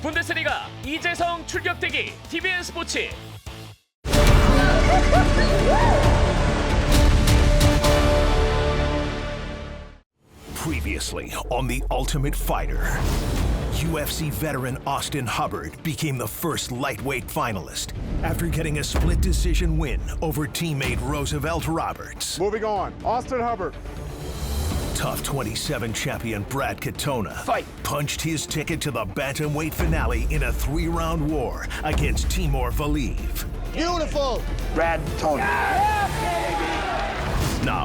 분데스리가 이재성 출격대기 TVN 스포츠. Previously on The Ultimate Fighter, UFC veteran Austin Hubbard became the first lightweight finalist after getting a split decision win over teammate Roosevelt Roberts. Moving on, Austin Hubbard. TUF31 champion Brad Katona Fight. punched his ticket to the bantamweight finale in a 3-round war against Timur Valiev. Beautiful. Brad Tony. Now,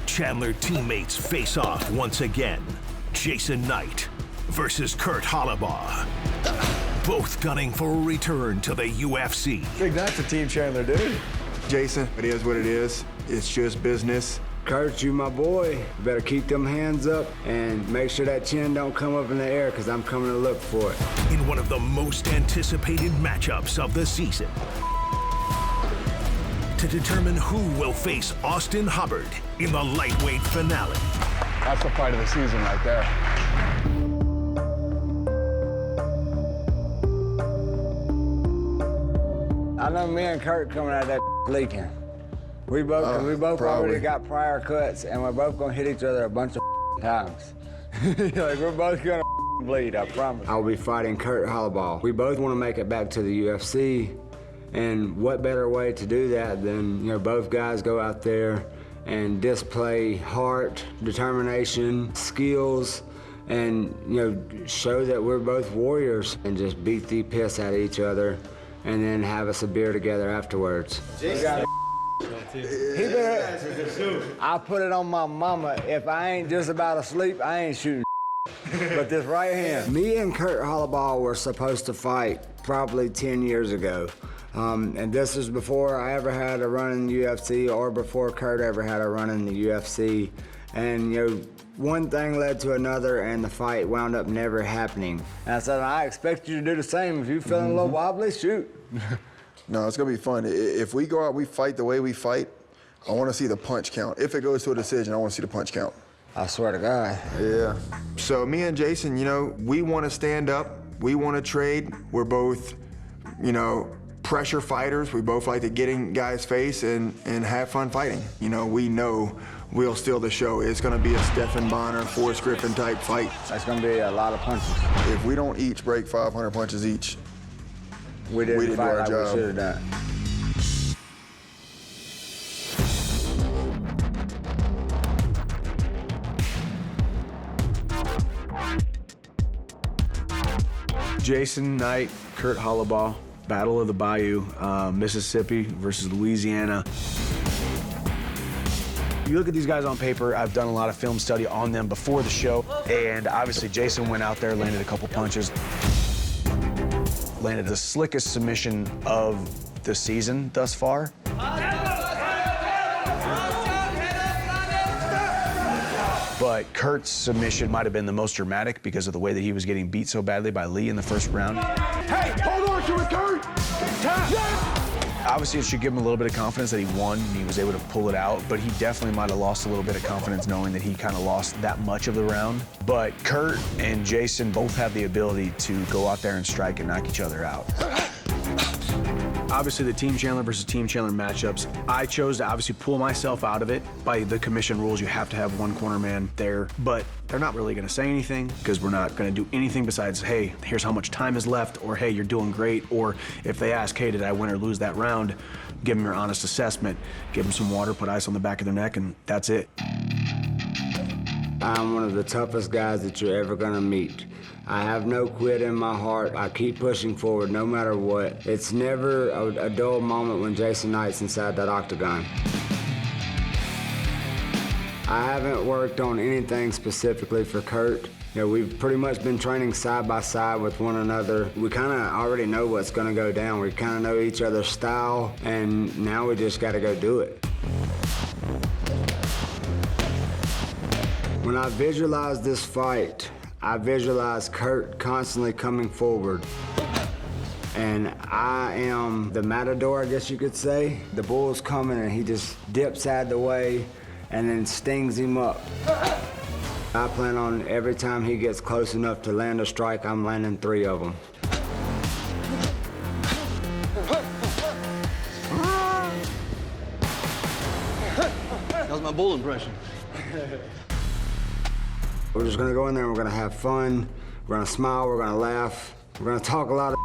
Chandler teammates face off once again. Jason Knight versus Kurt Hollabaugh. Both gunning for a return to the UFC. Big night for Team Chandler, dude. Jason, it is what it is. It's just business. Kurt, you my boy. You better keep them hands up and make sure that chin don't come up in the air, because I'm coming to look for it. In one of the most anticipated matchups of the season. To determine who will face Austin Hubbard in the lightweight finale. That's the fight of the season right there. I know me and Kurt coming out of that leaking. We both already got prior cuts, and we're both gonna hit each other a bunch of times. Like, we're both gonna bleed, I promise. I'll be fighting Kurt Hollabaugh. We both want to make it back to the UFC, and what better way to do that than, both guys go out there and display heart, determination, skills, and, show that we're both warriors, and just beat the piss out of each other, and then have us a beer together afterwards. I put it on my mama. If I ain't just about asleep, I ain't shooting. But this right hand. Me and Kurt Hollabaugh were supposed to fight probably 10 years ago. And this is before I ever had a run in the UFC, or before Kurt ever had a run in the UFC. And, one thing led to another, and the fight wound up never happening. And I said, I expect you to do the same. If you're feeling a little wobbly, shoot. No, it's gonna be fun. If we go out, we fight the way we fight, I wanna see the punch count. If it goes to a decision, I wanna see the punch count. I swear to God. Yeah. So me and Jason, we wanna stand up, we wanna trade. We're both, pressure fighters. We both like to get in guys' face and have fun fighting. We know we'll steal the show. It's gonna be a Stephen Bonner, Forrest Griffin type fight. That's gonna be a lot of punches. If we don't each break 500 punches each, we didn't do fight our like job. We should have done. Jason Knight, Kurt Hollabaugh, Battle of the Bayou, Mississippi versus Louisiana. You look at these guys on paper, I've done a lot of film study on them before the show, and obviously Jason went out there, landed a couple punches, landed the slickest submission of the season thus far. But Kurt's submission might have been the most dramatic because of the way that he was getting beat so badly by Lee in the first round. Hey, hold on to it, Kurt! Obviously, it should give him a little bit of confidence that he won and he was able to pull it out, but he definitely might have lost a little bit of confidence knowing that he kind of lost that much of the round. But Kurt and Jason both have the ability to go out there and strike and knock each other out. Obviously, the Team Chandler versus Team Chandler matchups, I chose to obviously pull myself out of it. By the commission rules, you have to have one corner man there, but they're not really gonna say anything because we're not gonna do anything besides, hey, here's how much time is left, or hey, you're doing great, or if they ask, hey, did I win or lose that round, give them your honest assessment, give them some water, put ice on the back of their neck, and that's it. I'm one of the toughest guys that you're ever gonna meet. I have no quit in my heart. I keep pushing forward no matter what. It's never a dull moment when Jason Knight's inside that octagon. I haven't worked on anything specifically for Kurt. We've pretty much been training side by side with one another. We kind of already know what's gonna go down. We kind of know each other's style, and now we just gotta go do it. When I visualize this fight, I visualize Kurt constantly coming forward. And I am the matador, I guess you could say. The bull's coming and he just dips out of the way and then stings him up. I plan on every time he gets close enough to land a strike, I'm landing 3 of them. was my bull impression. We're just gonna go in there and we're gonna have fun. We're gonna smile, we're gonna laugh. We're gonna talk a lot of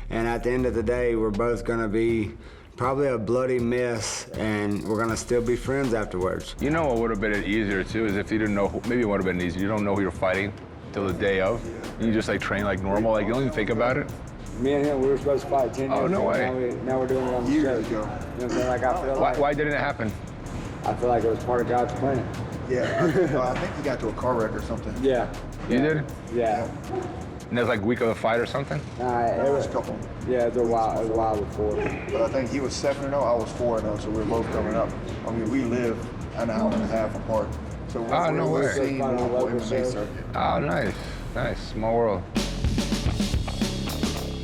and at the end of the day, we're both gonna be probably a bloody mess, and we're gonna still be friends afterwards. You know what would have been easier too is if you didn't know, maybe it would have been easier. You don't know who you're fighting till the day of. You just like train like normal, like you don't even think about it. Me and him, we were supposed to fight 10 years Oh, no ago. way. Now we're doing it on the show. Years ago. You know what I'm saying? Like, I feel Why didn't it happen? I feel like it was part of God's plan. Yeah, I think he got to a car wreck or something. Yeah. You did? Yeah. And it was like week of the fight or something? It was a couple. Yeah, it was a while before. But I think he was 7-0, I was 4-0, so we were both coming up. I mean, we live an hour and a half apart. So no way. we're seeing the local MMA circuit. Oh, nice, nice, small world.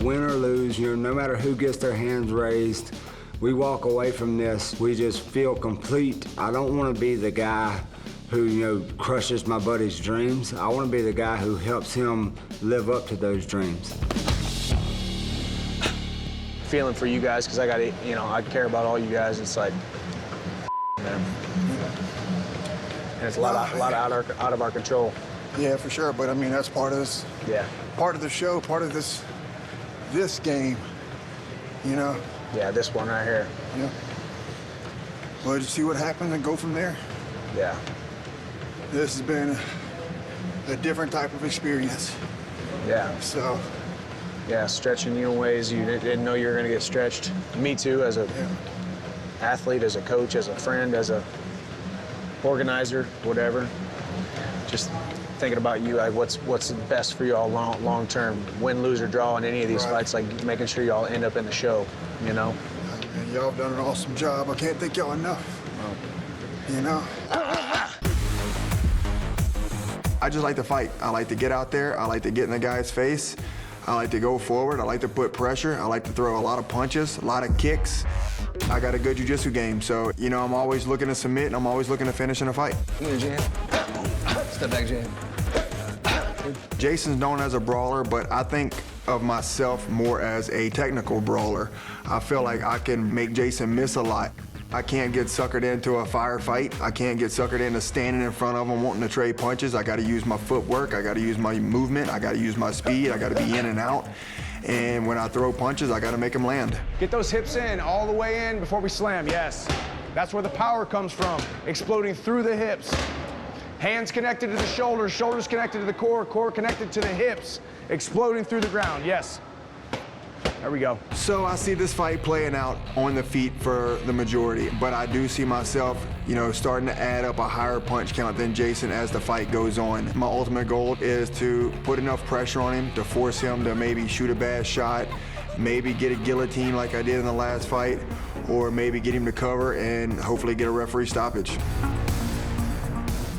Win or lose, you know, no matter who gets their hands raised, we walk away from this, we just feel complete. I don't want to be the guy who, you know, crushes my buddy's dreams. I want to be the guy who helps him live up to those dreams. Feeling for you guys, because I got, you know, I care about all you guys. It's like, man. And it's a lot out of our control. Yeah, for sure, but I mean, that's part of this. Yeah. Part of the show, part of this game, you know? Yeah, this one right here. Yeah. Well, just see what happens and go from there. Yeah. This has been a different type of experience. Yeah. So, Yeah, stretching you in ways you didn't know you were going to get stretched. Me too, as a athlete, as a coach, as a friend, as a organizer, whatever. Just thinking about you, like what's best for you all long term, win, lose, or draw in any of these fights, like making sure y'all end up in the show, you know? and y'all have done an awesome job. I can't thank y'all enough. You know? I just like to fight. I like to get out there. I like to get in the guy's face. I like to go forward. I like to put pressure. I like to throw a lot of punches, a lot of kicks. I got a good jiu-jitsu game, so, you know, I'm always looking to submit, and I'm always looking to finish in a fight. Step back, Jan. Jason's known as a brawler, but I think of myself more as a technical brawler. I feel like I can make Jason miss a lot. I can't get suckered into a firefight. I can't get suckered into standing in front of him wanting to trade punches. I gotta use my footwork, I gotta use my movement, I gotta use my speed, I gotta be in and out. And when I throw punches, I gotta make them land. Get those hips in, all the way in before we slam, yes. That's where the power comes from, exploding through the hips. Hands connected to the shoulders, shoulders connected to the core, core connected to the hips, exploding through the ground, yes. There we go. So I see this fight playing out on the feet for the majority, but I do see myself, you know, starting to add up a higher punch count than Jason as the fight goes on. My ultimate goal is to put enough pressure on him to force him to maybe shoot a bad shot, maybe get a guillotine like I did in the last fight, or maybe get him to cover and hopefully get a referee stoppage.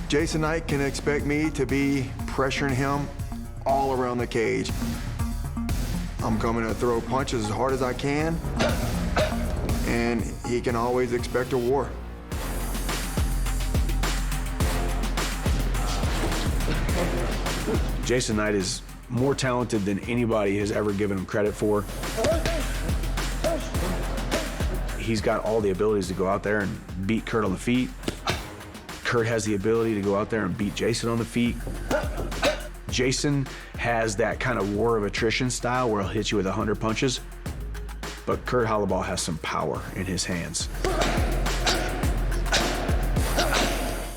Jason Knight can expect me to be pressuring him all around the cage. I'm coming to throw punches as hard as I can, and he can always expect a war. Jason Knight is more talented than anybody has ever given him credit for. He's got all the abilities to go out there and beat Kurt on the feet. Kurt has the ability to go out there and beat Jason on the feet. Jason has that kind of war of attrition style where he'll hit you with 100 punches, but Kurt Hollaball has some power in his hands.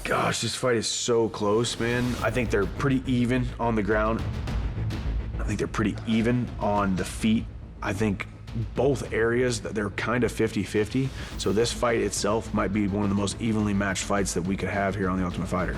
Gosh, this fight is so close, man. I think they're pretty even on the ground. I think they're pretty even on the feet. I think both areas, they're kind of 50-50. So this fight itself might be one of the most evenly matched fights that we could have here on The Ultimate Fighter.